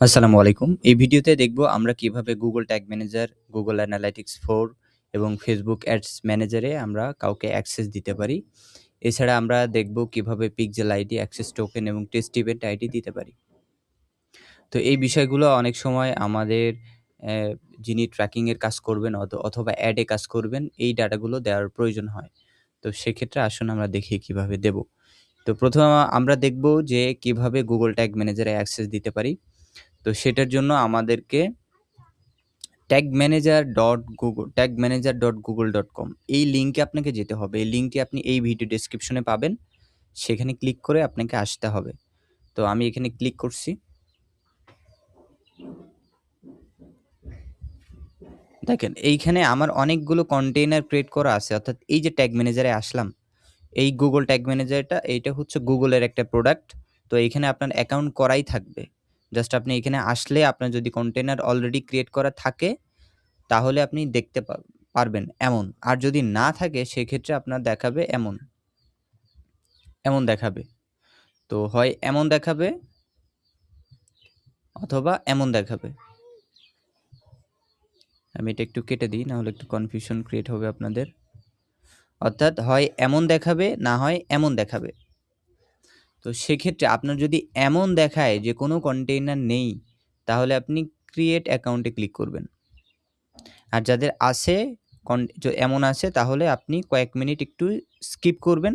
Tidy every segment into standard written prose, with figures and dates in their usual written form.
আসসালামু আলাইকুম। এই ভিডিওতে দেখব আমরা কিভাবে Google tag manager, Google Analytics 4 এবং Facebook অ্যাডস ম্যানেজারে আমরা কাউকে অ্যাক্সেস দিতে পারি। এছাড়া আমরা দেখব কিভাবে পিক্সেল আইডি, অ্যাক্সেস টোকেন এবং টেস্ট ইভেন্ট আইডি দিতে পারি। তো এই বিষয়গুলো অনেক সময় আমাদের অ্যা যিনি ট্র্যাকিং এর কাজ করবেন অথবা অ্যাডে কাজ করবেন, এই ডাটাগুলো দেওয়ার প্রয়োজন হয়। তো সেক্ষেত্রে আসুন আমরা দেখি কিভাবে দেব। তো প্রথমে আমরা দেখব যে কিভাবে Google ট্যাগ ম্যানেজারে অ্যাক্সেস দিতে পারি। তো সেটার জন্য আমাদেরকে tagmanager.google.com এই লিঙ্কে আপনাকে যেতে হবে। এই লিঙ্কটি আপনি এই ভিডিও ডেসক্রিপশনে পাবেন। সেখানে ক্লিক করে আপনাকে আসতে হবে। তো আমি এখানে ক্লিক করছি। দেখেন এইখানে আমার অনেকগুলো কন্টেইনার ক্রিয়েট করা আছে। অর্থাৎ এই যে ট্যাগ ম্যানেজারে আসলাম, এই Google ট্যাগ ম্যানেজারটা এইটা হচ্ছে Google এর একটা প্রোডাক্ট। তো এইখানে আপনার অ্যাকাউন্ট করাই থাকবে। জাস্ট আপনি এখানে আসলে আপনার যদি কন্টেইনার অলরেডি ক্রিয়েট করা থাকে তাহলে আপনি দেখতে পারবেন এমন। আর যদি না থাকে সেক্ষেত্রে আপনার দেখাবে এমন। এমন দেখাবে। তো হয় এমন দেখাবে অথবা এমন দেখাবে। আমি এটা একটু কেটে দিই, নাহলে একটু কনফিউশন ক্রিয়েট হবে আপনাদের। অর্থাৎ হয় এমন দেখাবে, না হয় এমন দেখাবে। তো সেক্ষেত্রে আপনার যদি এমন দেখায় যে কোনো কন্টেইনার নেই, তাহলে আপনি ক্রিয়েট অ্যাকাউন্টে ক্লিক করবেন। আর যাদের আছে এমন আছে তাহলে আপনি কয়েক মিনিট একটু স্কিপ করবেন।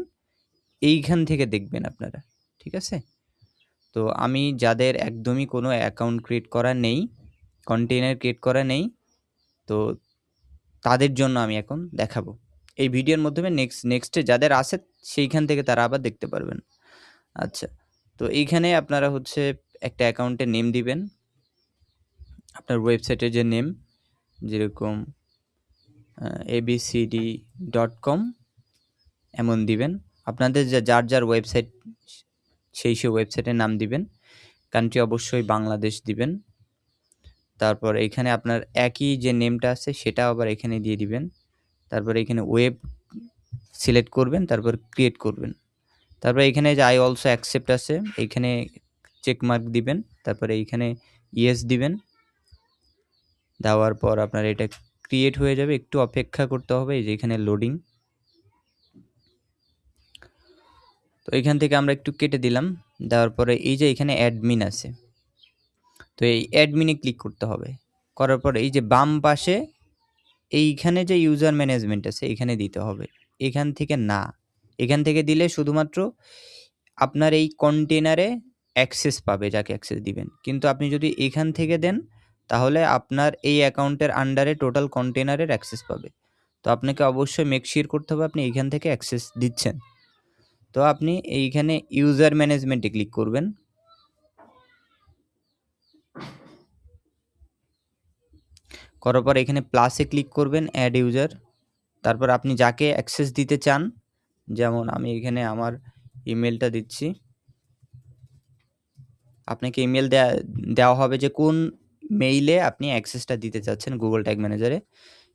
এইখান থেকে দেখবেন আপনারা। ঠিক আছে? তো আমি যাদের একদমই কোনো অ্যাকাউন্ট ক্রিয়েট করা নেই, কন্টেইনার ক্রিয়েট করা নেই, তো তাদের জন্য আমি এখন দেখাবো। এই ভিডিওর মাধ্যমে নেক্সটে যাদের আছে সেইখান থেকে তারা আবার দেখতে পারবেন। আচ্ছা, তো এইখানে আপনারা হচ্ছে একটা অ্যাকাউন্টের নেম দিবেন। আপনার ওয়েবসাইটের যে নেম, যেরকম abcd.com এমন দিবেন। আপনাদের যার ওয়েবসাইট সেই ওয়েবসাইটের নাম দিবেন। কান্ট্রি অবশ্যই বাংলাদেশ দিবেন। তারপর এখানে আপনার একই যে নেমটা আছে সেটা আবার এখানে দিয়ে দিবেন। তারপরে এখানে ওয়েব সিলেক্ট করবেন, তারপর ক্রিয়েট করবেন। তারপরে এখানে যে আই অলসো অ্যাকসেপ্ট আছে, এইখানে চেক মার্ক দিবেন। তারপরে এইখানে ইয়েস দিবেন। দেওয়ার পর আপনার এটা ক্রিয়েট হয়ে যাবে। একটু অপেক্ষা করতে হবে, এই যে এখানে লোডিং। তো এইখান থেকে আমরা একটু কেটে দিলাম। দেওয়ার পরে এই যে এখানে অ্যাডমিন আছে, তো এই অ্যাডমিনে ক্লিক করতে হবে। করার পর এই যে বাম পাশে এইখানে যে ইউজার ম্যানেজমেন্ট আছে এখানে দিতে হবে। এখান থেকে না, এখান থেকে দিলে শুধুমাত্র আপনার এই কন্টেইনারে অ্যাক্সেস পাবে যাকে অ্যাক্সেস দিবেন। কিন্তু আপনি যদি এখান থেকে দেন তাহলে আপনার এই অ্যাকাউন্টের আন্ডারে টোটাল কন্টেইনারের অ্যাক্সেস পাবে। তো আপনাকে অবশ্যই মেক শিওর করতে হবে আপনি এইখান থেকে অ্যাক্সেস দিচ্ছেন। তো আপনি এইখানে ইউজার ম্যানেজমেন্টে ক্লিক করবেন। করার পর এখানে প্লাসে ক্লিক করবেন, অ্যাড ইউজার। তারপর আপনি যাকে অ্যাক্সেস দিতে চান, যেমন আমি এখানে আমার ইমেলটা দিচ্ছি। আপনাকে ইমেল দেওয়া হবে যে কোন মেইলে আপনি অ্যাক্সেসটা দিতে চাচ্ছেন Google ট্যাগ ম্যানেজারে।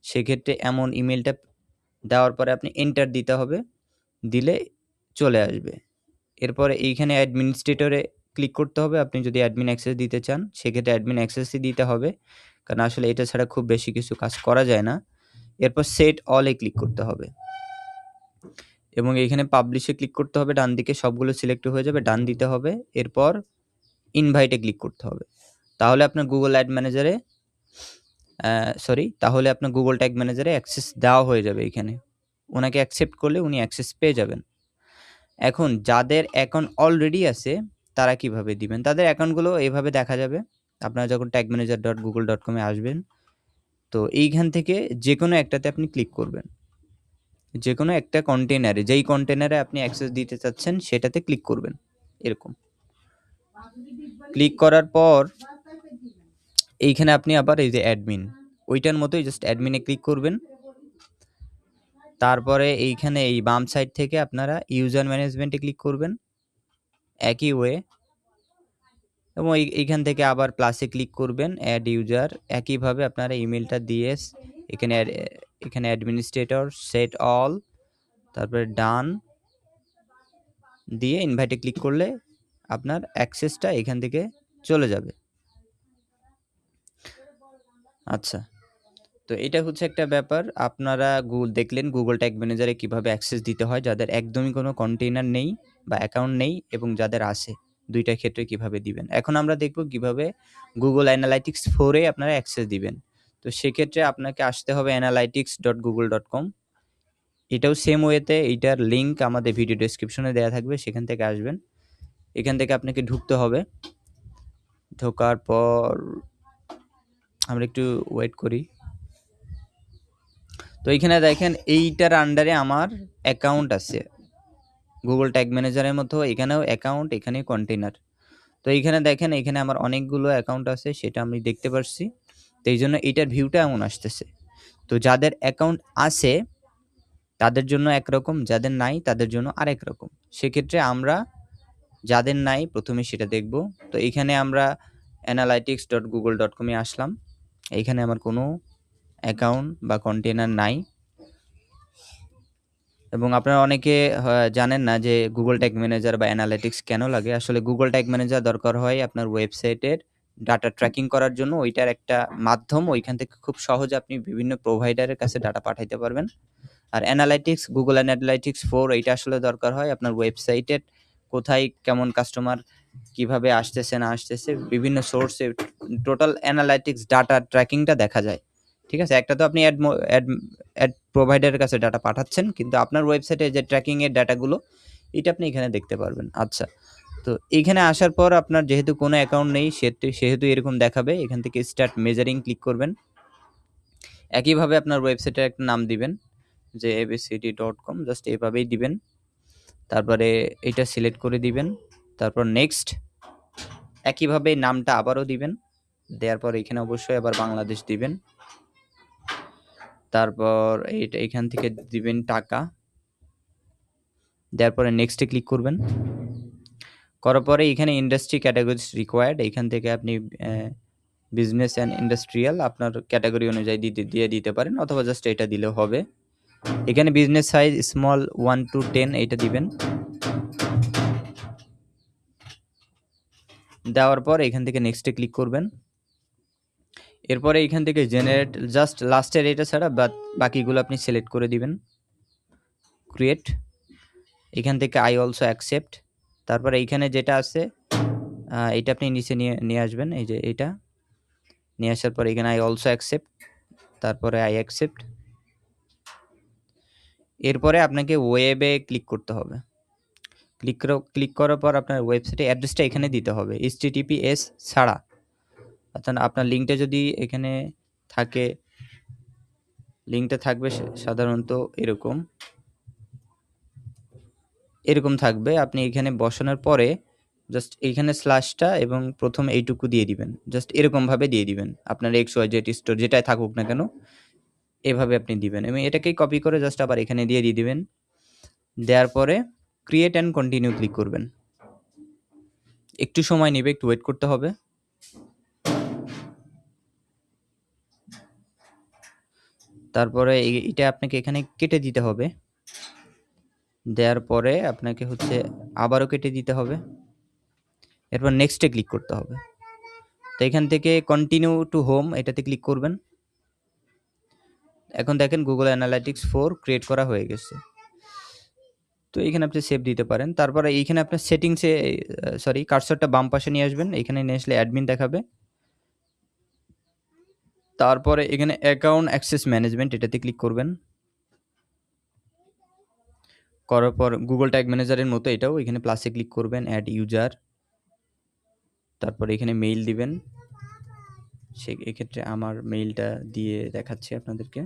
সেক্ষেত্রে এমন ইমেলটা দেওয়ার পরে আপনি এন্টার দিতে হবে, দিলে চলে আসবে। এরপরে এইখানে অ্যাডমিনিস্ট্রেটরে ক্লিক করতে হবে। আপনি যদি অ্যাডমিন অ্যাক্সেস দিতে চান সেক্ষেত্রে অ্যাডমিন অ্যাক্সেসই দিতে হবে, কারণ আসলে এটা ছাড়া খুব বেশি কিছু কাজ করা যায় না। এরপর সেট অলে ক্লিক করতে হবে এবং এইখানে পাবলিশে ক্লিক করতে হবে। ডান দিকে সবগুলো সিলেক্ট হয়ে যাবে, ডান দিতে হবে। এরপর ইনভাইটে ক্লিক করতে হবে। তাহলে আপনার Google অ্যাড ম্যানেজারে তাহলে আপনার Google ট্যাগ ম্যানেজারে অ্যাক্সেস দেওয়া হয়ে যাবে এইখানে। ওনাকে অ্যাকসেপ্ট করলে উনি অ্যাক্সেস পেয়ে যাবেন। এখন যাদের অ্যাকাউন্ট অলরেডি আছে তারা কিভাবে দিবেন? তাদের অ্যাকাউন্টগুলো এভাবে দেখা যাবে। আপনারা যখন tagmanager.google.com এ আসবেন, তো এইখান থেকে যেকোনো একটাতে আপনি ক্লিক করবেন। যেকোনো একটা কন্টেইনারে, যেই কন্টেইনারে আপনি অ্যাক্সেস দিতে চাচ্ছেন সেটাতে ক্লিক করবেন। এরকম ক্লিক করার পর এইখানে আপনি আবার এই যে অ্যাডমিন, ওইটার মতোই জাস্ট অ্যাডমিনে ক্লিক করবেন। তারপরে এইখানে এই বাম সাইড থেকে আপনারা ইউজার ম্যানেজমেন্টে ক্লিক করবেন একই ওয়ে, এবং এইখান থেকে আবার প্লাসে ক্লিক করবেন, অ্যাড ইউজার। একইভাবে আপনারা ইমেলটা দিয়ে এখানে অ্যাডমিনিস্ট্রেটর সেট অল, তারপরে ডান দিয়ে ইনভাইটে ক্লিক করলে আপনার অ্যাক্সেসটা এখান থেকে চলে যাবে। আচ্ছা। তো এটা হচ্ছে একটা ব্যাপার। আপনারা দেখলেন Google Tag Manager এ কিভাবে অ্যাক্সেস দিতে হয় যাদের একদমই কোনো কন্টেইনার নেই বা অ্যাকাউন্ট নেই এবং যাদের আছে ২ টা ক্ষেত্রে কিভাবে দিবেন। এখন আমরা দেখব কিভাবে Google Analytics 4 এ আপনারা অ্যাক্সেস দিবেন। তো সেক্ষেত্রে আপনাকে আসতে হবে analytics.google.com। এটাও সেম ওয়েতে এইটার লিংক আমাদের ভিডিও ডেসক্রিপশনে দেয়া থাকবে, সেখান থেকে আসবেন। এখান থেকে আপনাকে ঢুকতে হবে। ঢোকার পর আমরা একটু ওয়েট করি। তো এইখানে দেখেন এইটার আন্ডারে আমার অ্যাকাউন্ট আছে। Google Tag Manager এর মতো এখানেও অ্যাকাউন্ট, এখানে কন্টেইনার। তো এইখানে দেখেন এখানে আমার অনেকগুলো অ্যাকাউন্ট আছে, সেটা আমি দেখতে পারছি। তো এইজন্য এইটার ভিউটা এমন আসতেছে। তো যাদের অ্যাকাউন্ট আছে তাদের জন্য একরকম, যাদের নাই তাদের জন্য আরেক রকম। সেক্ষেত্রে আমরা যাদের নাই প্রথমে সেটা দেখব। তো এইখানে আমরা analytics.google.com এ আসলাম। এইখানে আমার কোনো অ্যাকাউন্ট বা কন্টেইনার নাই। এবং আপনারা অনেকে জানেন না যে Google Tag Manager বা অ্যানালিটিক্স কেন লাগে। আসলে Google Tag Manager দরকার হয় আপনার ওয়েবসাইটের ডাটা ট্র্যাকিং করার জন্য। ওইটার একটা মাধ্যম। ওইখান থেকে খুব সহজে আপনি বিভিন্ন প্রোভাইডারের কাছে ডাটা পাঠাইতে পারবেন। আর অ্যানালিটিক্স, Google Analytics 4 এইটা আসলে দরকার হয় আপনার ওয়েবসাইটের কোথায় কেমন কাস্টমার কিভাবে আসতেছে না আসতেছে বিভিন্ন সোর্সে টোটাল অ্যানালিটিক্স ডাটা ট্র্যাকিংটা দেখা যায়। ঠিক আছে? একটা তো আপনি অ্যাড প্রোভাইডারের কাছে ডাটা পাঠাচ্ছেন, কিন্তু আপনার ওয়েবসাইটে যে ট্র্যাকিং এর ডাটাগুলো এটা আপনি এখানে দেখতে পারবেন। আচ্ছা। তো এইখানে আসার পর আপনার যেহেতু কোনো অ্যাকাউন্ট নেই সেহেতু এরকম দেখাবে। এখান থেকে স্টার্ট মেজারিং ক্লিক করবেন। একইভাবে আপনার ওয়েবসাইটের একটা নাম দিবেন যে abcd.com জাস্ট এভাবেই দিবেন। তারপরে এটা সিলেক্ট করে দিবেন। তারপর নেক্সট। একইভাবে নামটা আবারও দিবেন। দেওয়ার পর এখানে অবশ্যই আবার বাংলাদেশ দিবেন। তারপর এখান থেকে দিবেন টাকা। দেওয়ার পরে নেক্সটে ক্লিক করবেন। করার পরে এখানে ইন্ডাস্ট্রি ক্যাটাগরিজ রিকোয়ার্ড, এখান থেকে আপনি বিজনেস অ্যান্ড ইন্ডাস্ট্রিয়াল আপনার ক্যাটাগরি অনুযায়ী দিয়ে দিতে পারেন, অথবা জাস্ট এটা দিলেও হবে। এখানে বিজনেস সাইজ স্মল 1 to 10 এইটা দিবেন। দেওয়ার পর এখান থেকে নেক্সটে ক্লিক করবেন। এরপরে এখান থেকে জেনারেট জাস্ট লাস্টের এটা ছাড়া বাকিগুলো আপনি সিলেক্ট করে দিবেন। ক্রিয়েট। এখান থেকে আই অলসো অ্যাকসেপ্ট। তারপরে এইখানে যেটা আছে এটা আপনি নিচে নিয়ে আসবেন। এই যে এটা নিয়ে আসার পর এখানে আই অলসো অ্যাকসেপ্ট, তারপরে আই অ্যাকসেপ্ট। এরপরে আপনাকে ওয়েবে ক্লিক করতে হবে। ক্লিক করার পর আপনার ওয়েবসাইটের অ্যাড্রেসটা এখানে দিতে হবে, https ছাড়া। অর্থাৎ আপনার লিঙ্কটা যদি এখানে থাকে, লিঙ্কটা থাকবে সাধারণত এরকম থাকবে। আপনি এখানে বসানোর পরে জাস্ট এইখানে স্ল্যাশটা এবং প্রথম এইটুকু দিয়ে দিবেন। জাস্ট এরকমভাবে দিয়ে দিবেন। আপনার XYZ স্টোর যেটাই থাকুক না কেন, এভাবে আপনি দিবেন এবং এটাকেই কপি করে জাস্ট আবার এখানে দিয়ে দিবেন। দেওয়ার পরে ক্রিয়েট অ্যান্ড কন্টিনিউ ক্লিক করবেন। একটু সময় নেবে, একটু ওয়েট করতে হবে। তারপরে এটা আপনাকে এখানে কেটে দিতে হবে। দেওয়ার পরে আপনাকে হচ্ছে আবারও কেটে দিতে হবে। এরপর নেক্সটে ক্লিক করতে হবে। তো এখান থেকে কন্টিনিউ টু হোম এটাতে ক্লিক করবেন। এখন দেখেন Google Analytics 4 ক্রিয়েট করা হয়ে গেছে। তো এখানে আপনি সেভ দিতে পারেন। তারপরে এইখানে আপনার সেটিংসে কার্সরটা বাম পাশে নিয়ে আসবেন। এখানে নিয়ে আসলে অ্যাডমিন দেখাবে। তারপরে এখানে অ্যাকাউন্ট অ্যাক্সেস ম্যানেজমেন্ট এটাতে ক্লিক করবেন। করার পর Google Tag Manager এর মতো এটাও এখানে প্লাসে ক্লিক করবেন, অ্যাড ইউজার। তারপরে এখানে মেইল দিবেন। এক্ষেত্রে আমার মেইলটা দিয়ে দেখাচ্ছি আপনাদেরকে।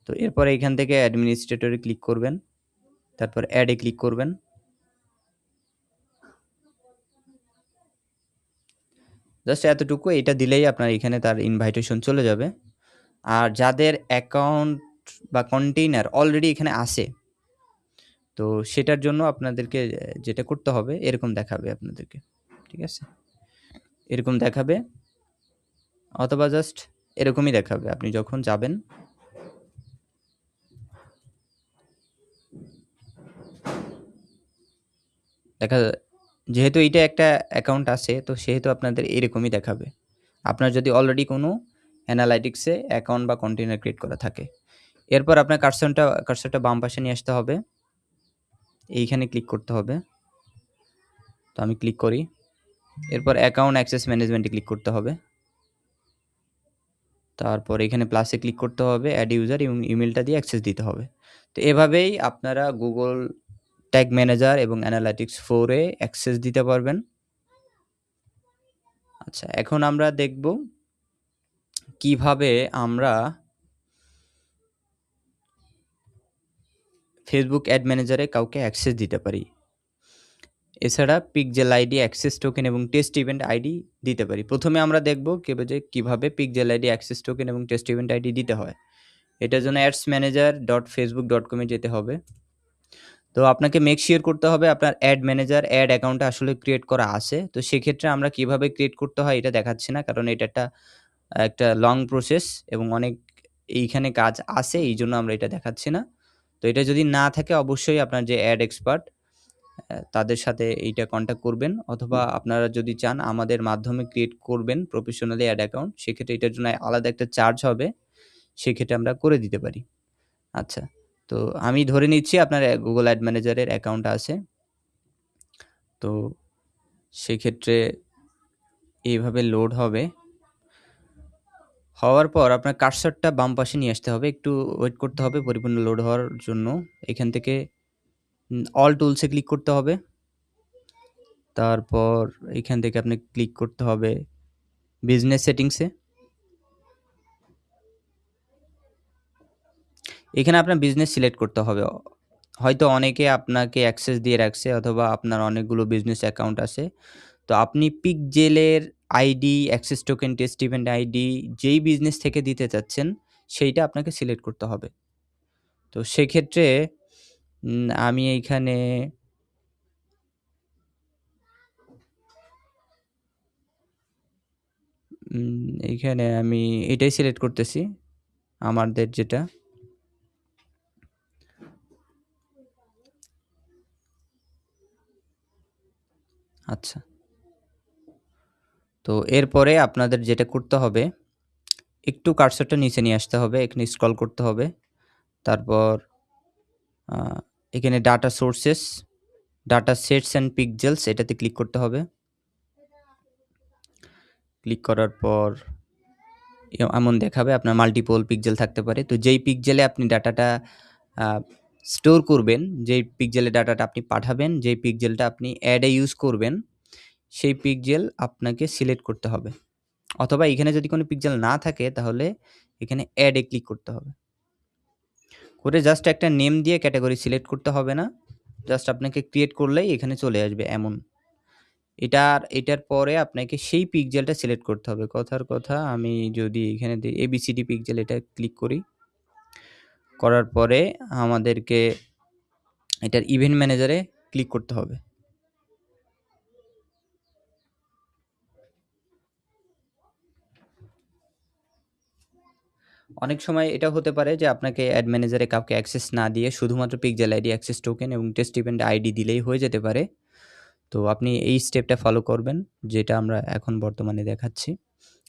তো এরপরে এখান থেকে অ্যাডমিনিস্ট্রেটরে ক্লিক করবেন। তারপর অ্যাডে ক্লিক করবেন। জাস্ট এতটুকু, এটা দিলেই আপনার এখানে তার ইনভাইটেশন চলে যাবে। আর যাদের অ্যাকাউন্ট বা কন্টেইনার অলরেডি এখানে আছে, তো সেটার জন্য আপনাদেরকে যেটা করতে হবে এরকম দেখাবে আপনাদেরকে। ঠিক আছে? এরকম দেখাবে, অথবা জাস্ট এরকমই দেখাবে আপনি যখন যাবেন। যেহেতু এইটা একটা অ্যাকাউন্ট আছে, তো সেহেতু আপনাদের এরকমই দেখাবে। আপনার যদি অলরেডি কোনো অ্যানালাইটিক্সে অ্যাকাউন্ট বা কন্টেইনার ক্রিয়েট করা থাকে। এরপর আপনার কার্সরটা বাম পাশে নিয়ে আসতে হবে। এইখানে ক্লিক করতে হবে। তো আমি ক্লিক করি। এরপর অ্যাকাউন্ট অ্যাক্সেস ম্যানেজমেন্টে ক্লিক করতে হবে। তারপর এখানে প্লাসে ক্লিক করতে হবে, অ্যাড ইউজার এবং ইমেলটা দিয়ে অ্যাক্সেস দিতে হবে। তো এভাবেই আপনারা গুগল ট্যাগ ম্যানেজার এবং অ্যানালাইটিক্স 4 এ অ্যাক্সেস দিতে পারবেন। আচ্ছা, এখন আমরা দেখব কিভাবে আমরা ফেসবুক অ্যাড ম্যানেজারে কাউকে অ্যাক্সেস দিতে পারি। এছাড়া পিক্সেল আইডি, অ্যাক্সেস টোকেন এবং টেস্ট ইভেন্ট আইডি দিতে পারি। প্রথমে আমরা দেখব কিভাবে পিক্সেল আইডি, অ্যাক্সেস টোকেন এবং টেস্ট ইভেন্ট আইডি দিতে হয়। এটার জন্য adsmanager.facebook.com এ যেতে হবে। তো আপনাকে মেক শিওর করতে হবে আপনার অ্যাড ম্যানেজার অ্যাড অ্যাকাউন্টটা আসলে ক্রিয়েট করা আছে। তো সেক্ষেত্রে আমরা কিভাবে ক্রিয়েট করতে হয় এটা দেখাচ্ছি না, কারণ এটা একটা লং প্রসেস এবং অনেক এইখানে কাজ আছে, এইজন্য আমরা এটা দেখাচ্ছি না। তো এটা যদি না থাকে অবশ্যই আপনার যে অ্যাড এক্সপার্ট তাদের সাথে এইটা কন্ট্যাক্ট করবেন, অথবা আপনারা যদি চান আমাদের মাধ্যমে ক্রিয়েট করবেন প্রফেশনালি অ্যাড অ্যাকাউন্ট, সেক্ষেত্রে এটার জন্য আলাদা একটা চার্জ হবে, সেক্ষেত্রে আমরা করে দিতে পারি। আচ্ছা, তো আমি ধরে নিচ্ছি আপনার গুগল অ্যাড ম্যানেজারের অ্যাকাউন্ট আছে। তো সেক্ষেত্রে এইভাবে লোড হবে। হওয়ার পর আপনার কার্সরটা বাম পাশে নিয়ে আসতে হবে। একটু ওয়েট করতে হবে পরিপূর্ণ লোড হওয়ার জন্য। এখান থেকে অল টুলসে ক্লিক করতে হবে। তারপর এখান থেকে আপনি ক্লিক করতে হবে বিজনেস সেটিংসে। এখানে আপনার বিজনেস সিলেক্ট করতে হবে। হয়তো অনেকে আপনাকে অ্যাক্সেস দিয়ে রাখছে, অথবা আপনার অনেকগুলো বিজনেস অ্যাকাউন্ট আছে। তো আপনি পিক্সেলের ID, access token, test event ID যেই বিজনেস থেকে দিতে চাচ্ছেন সেইটা আপনাকে সিলেক্ট করতে হবে। তো সেক্ষেত্রে আমি এইখানে আমি এটাই সিলেক্ট করতেছি আমাদের যেটা। আচ্ছা, তো এরপরে আপনাদের যেটা করতে হবে, একটু কার্সরটা নিচে নিয়ে আসতে হবে, এখানে স্ক্রল করতে হবে। তারপর এখানে data sources, data sets and pixels এটাতে ক্লিক করতে হবে। ক্লিক করার পর এমন দেখাবে আপনার মাল্টিপল পিক্সেল থাকতে পারে। তো যেই পিক্সেলে আপনি ডাটাটা স্টোর করবেন, যেই পিক্সেলে ডাটাটা আপনি পাঠাবেন, যেই পিক্সেলটা আপনি অ্যাডে ইউজ করবেন, সেই পিক্সেল আপনাকে সিলেক্ট করতে হবে। অথবা এখানে যদি কোনো পিক্সেল না থাকে তাহলে এখানে অ্যাডে ক্লিক করতে হবে। করে জাস্ট একটা নেম দিয়ে ক্যাটাগরি সিলেক্ট করতে হবে না, জাস্ট আপনাকে ক্রিয়েট করলেই এখানে চলে আসবে এমন। এটার পরে আপনাকে সেই পিক্সেলটা সিলেক্ট করতে হবে। কথার কথা, আমি যদি এখানে ABCD পিক্সেল এটা ক্লিক করি, করার পরে আমাদেরকে এটার ইভেন্ট ম্যানেজারে ক্লিক করতে হবে। অনেক সময় এটা হতে পারে যে আপনাকে অ্যাড ম্যানেজারে কাউকে অ্যাক্সেস না দিয়ে শুধুমাত্র পিক্সেল আইডি, অ্যাক্সেস টোকেন এবং টেস্ট ইভেন্ট আইডি দিলেই হয়ে যেতে পারে। তো আপনি এই স্টেপটা ফলো করবেন, যেটা আমরা এখন বর্তমানে দেখাচ্ছি।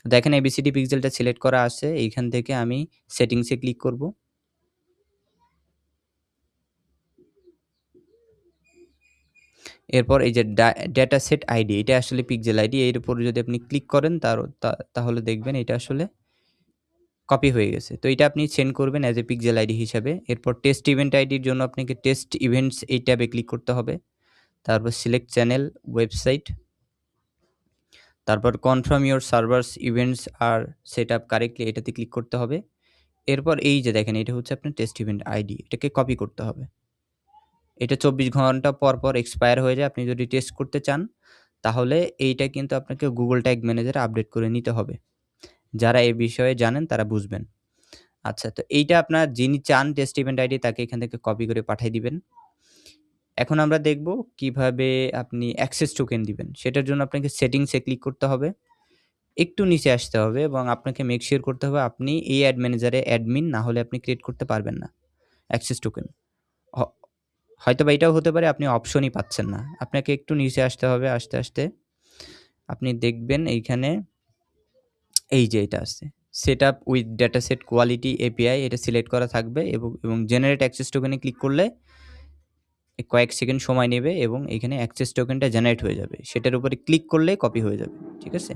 দেখেন ABCD পিক্সেলটা সিলেক্ট করা আছে। এইখান থেকে আমি সেটিংসে ক্লিক করব। এরপর এই যে ডেটা সেট আইডি, এটা আসলে পিক্সেল আইডি, এর উপর যদি আপনি ক্লিক করেন তাহলে দেখবেন এটা আসলে কপি হয়ে গেছে। তো এটা আপনি সেন্ড করবেন অ্যাজ এ পিক্সেল আইডি হিসাবে। এরপর টেস্ট ইভেন্ট আইডির জন্য আপনাকে টেস্ট ইভেন্টস এই ট্যাবে ক্লিক করতে হবে। তারপর সিলেক্ট চ্যানেল, ওয়েবসাইট, তারপর confirm your servers events are set up correctly, এটাতে ক্লিক করতে হবে। এরপর এই যে দেখেন, এটা হচ্ছে আপনার টেস্ট ইভেন্ট আইডি, এটাকে কপি করতে হবে। এটা 24 ঘন্টা পর এক্সপায়ার হয়ে যায়। আপনি যদি টেস্ট করতে চান তাহলে এইটা কিন্তু আপনাকে গুগল ট্যাগ ম্যানেজারে আপডেট করে নিতে হবে। যারা এই বিষয়ে জানেন তারা বুঝবেন। আচ্ছা, তো এইটা আপনার যিনি চান টেস্ট ইভেন্ট আইডি তাকে এখান থেকে কপি করে পাঠিয়ে দিবেন। এখন আমরা দেখব কিভাবে আপনি অ্যাক্সেস টোকেন দিবেন। সেটার জন্য আপনাকে সেটিংসে ক্লিক করতে হবে। একটু নিচে আসতে হবে এবং আপনাকে মেক শিওর করতে হবে আপনি এই অ্যাড ম্যানেজারে অ্যাডমিন, না হলে আপনি ক্রিয়েট করতে পারবেন না অ্যাক্সেস টোকেন। হ হয়তোবা এটাও হতে পারে আপনি অপশনই পাচ্ছেন না। আপনাকে একটু নিচে আসতে হবে। আস্তে আপনি দেখবেন এইখানে এই যে এটা আছে setup with dataset quality API এটা সিলেক্ট করা থাকবে এবং জেনারেট অ্যাক্সেস টোকেনে ক্লিক করলে কয়েক সেকেন্ড সময় নেবে এবং এখানে অ্যাক্সেস টোকেনটা জেনারেট হয়ে যাবে। সেটার উপরে ক্লিক করলে কপি হয়ে যাবে। ঠিক আছে?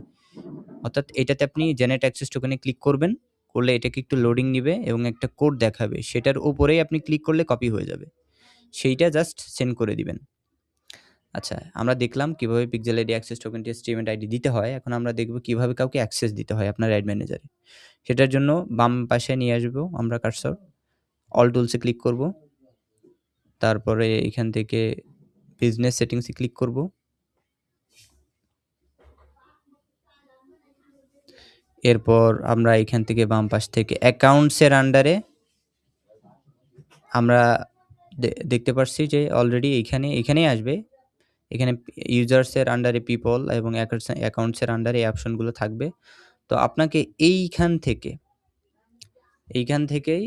অর্থাৎ এটাতে আপনি জেনারেট অ্যাক্সেস টোকেনে ক্লিক করবেন। করলে এটাকে একটু লোডিং নিবে এবং একটা কোড দেখাবে। সেটার উপরেই আপনি ক্লিক করলে কপি হয়ে যাবে। সেইটা জাস্ট সেন্ড করে দিবেন। আচ্ছা, আমরা দেখলাম কিভাবে পিক্সেল আইডি অ্যাক্সেস টোকেনটি স্ট্রিমেন্ট আইডি দিতে হয়। এখন আমরা দেখব কিভাবে কাউকে অ্যাক্সেস দিতে হয় আপনার অ্যাড ম্যানেজারে। সেটার জন্য বাম পাশে নিয়ে আসবো আমরা কার্সর। অল টুলসে ক্লিক করব। তারপরে এখান থেকে বিজনেস সেটিংসে ক্লিক করব। এরপর আমরা এখান থেকে বাম পাশ থেকে অ্যাকাউন্টসের আন্ডারে আমরা দেখতে পাচ্ছি যে অলরেডি এখানেই আসবে। এখানে ইউজার্সের আন্ডারে পিপল এবং অ্যাকাউন্টসের আন্ডারে এই অপশনগুলো থাকবে। তো আপনাকে এইখান থেকেই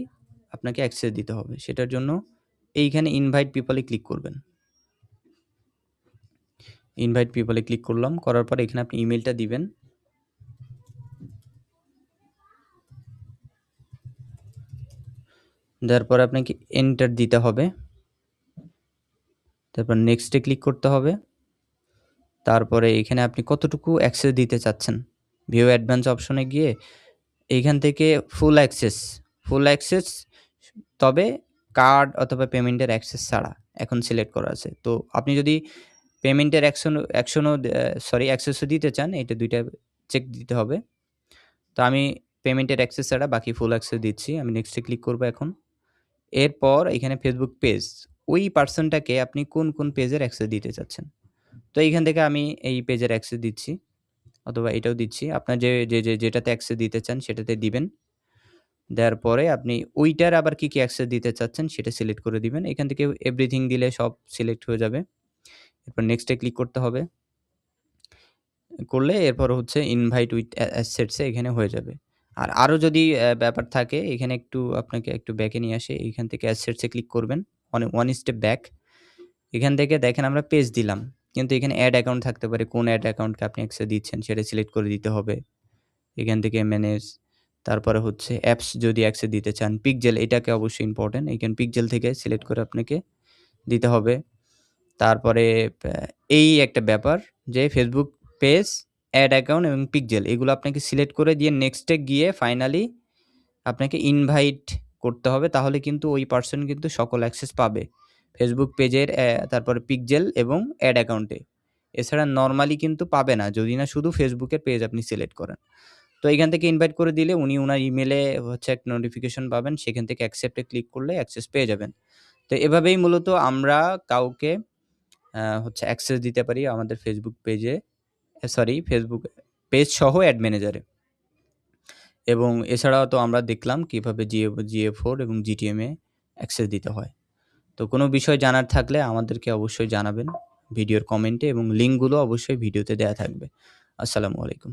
আপনাকে অ্যাক্সেস দিতে হবে। সেটার জন্য এইখানে ইনভাইট পিপলে ক্লিক করবেন। ইনভাইট পিপলে ক্লিক করলাম। করার পর এখানে আপনি ইমেলটা দিবেন। দেওয়ার পর আপনাকে এন্টার দিতে হবে। তারপর নেক্সটে ক্লিক করতে হবে। তারপরে এখানে আপনি কতটুকু অ্যাক্সেস দিতে চাচ্ছেন। ভিউ অ্যাডভান্স অপশনে গিয়ে এইখান থেকে ফুল অ্যাক্সেস তবে কার্ড অথবা পেমেন্টের অ্যাক্সেস ছাড়া এখন সিলেক্ট করা আছে। তো আপনি যদি পেমেন্টের অ্যাক্সেসও দিতে চান, এটা দুইটা চেক দিতে হবে। তো আমি পেমেন্টের অ্যাক্সেস ছাড়া বাকি ফুল অ্যাক্সেস দিচ্ছি। আমি নেক্সটে ক্লিক করব এখন। এরপর এখানে ফেসবুক পেজ, ওই পার্সনটাকে আপনি কোন পেজের অ্যাক্সেস দিতে চাচ্ছেন। তো এইখান থেকে আমি এই পেজের অ্যাক্সেস দিচ্ছি অথবা এটাও দিচ্ছি। আপনার যেটাতে অ্যাক্সেস দিতে চান সেটাতে দিবেন। দেওয়ার পরে আপনি ওইটার আবার কি অ্যাক্সেস দিতে চাচ্ছেন সেটা সিলেক্ট করে দিবেন। এখান থেকে এভরিথিং দিলে সব সিলেক্ট হয়ে যাবে। এরপর নেক্সটে ক্লিক করতে হবে। করলে এরপর হচ্ছে ইনভাইট উইথ অ্যাসেটসে এখানে হয়ে যাবে। আর আরও যদি ব্যাপার থাকে এখানে আপনাকে একটু ব্যাকে নিয়ে আসে। এইখান থেকে অ্যাসেটসে ক্লিক করবেন। One step back. এখান থেকে দেখেন আমরা পেজ দিলাম। কিন্তু এখানে অ্যাড অ্যাকাউন্ট থাকতে পারে। কোন অ্যাড অ্যাকাউন্টকে আপনি অ্যাক্সেস দিচ্ছেন সেটা সিলেক্ট করে দিতে হবে। এখান থেকে ম্যানেজ, তারপরে হচ্ছে অ্যাপস যদি অ্যাক্সেস দিতে চান, পিক্সেল এটাকে অবশ্যই ইম্পর্টেন্ট। এখানে পিক্সেল থেকে সিলেক্ট করে আপনাকে দিতে হবে। তারপরে এই একটা ব্যাপার যে ফেসবুক পেজ, অ্যাড অ্যাকাউন্ট এবং পিক্সেল এগুলো আপনাকে সিলেক্ট করে দিয়ে নেক্সটে গিয়ে ফাইনালি আপনাকে ইনভাইট করতে হবে। তাহলে কিন্তু ওই পার্সন কিন্তু সকল অ্যাক্সেস পাবে ফেসবুক পেজের, তারপরে পিক্সেল এবং অ্যাড অ্যাকাউন্টে। এছাড়া নর্মালি কিন্তু পাবে না যদি না শুধু ফেসবুকের পেজ আপনি সিলেক্ট করেন। তো এখান থেকে ইনভাইট করে দিলে উনি ওনার ইমেলে হচ্ছে একটা নোটিফিকেশন পাবেন। সেখান থেকে অ্যাকসেপ্টে ক্লিক করলে অ্যাক্সেস পেয়ে যাবেন। তো এভাবেই মূলত আমরা কাউকে হচ্ছে অ্যাক্সেস দিতে পারি আমাদের ফেসবুক পেজ সহ অ্যাড ম্যানেজারে। এবং এছাড়াও তো আমরা দেখলাম কিভাবে GA4 এবং GTM এ অ্যাক্সেস দিতে হয়। তো কোনো বিষয় জানার থাকলে আমাদেরকে অবশ্যই জানাবেন ভিডিওর কমেন্টে এবং লিঙ্কগুলো অবশ্যই ভিডিওতে দেয়া থাকবে। আসসালামু আলাইকুম।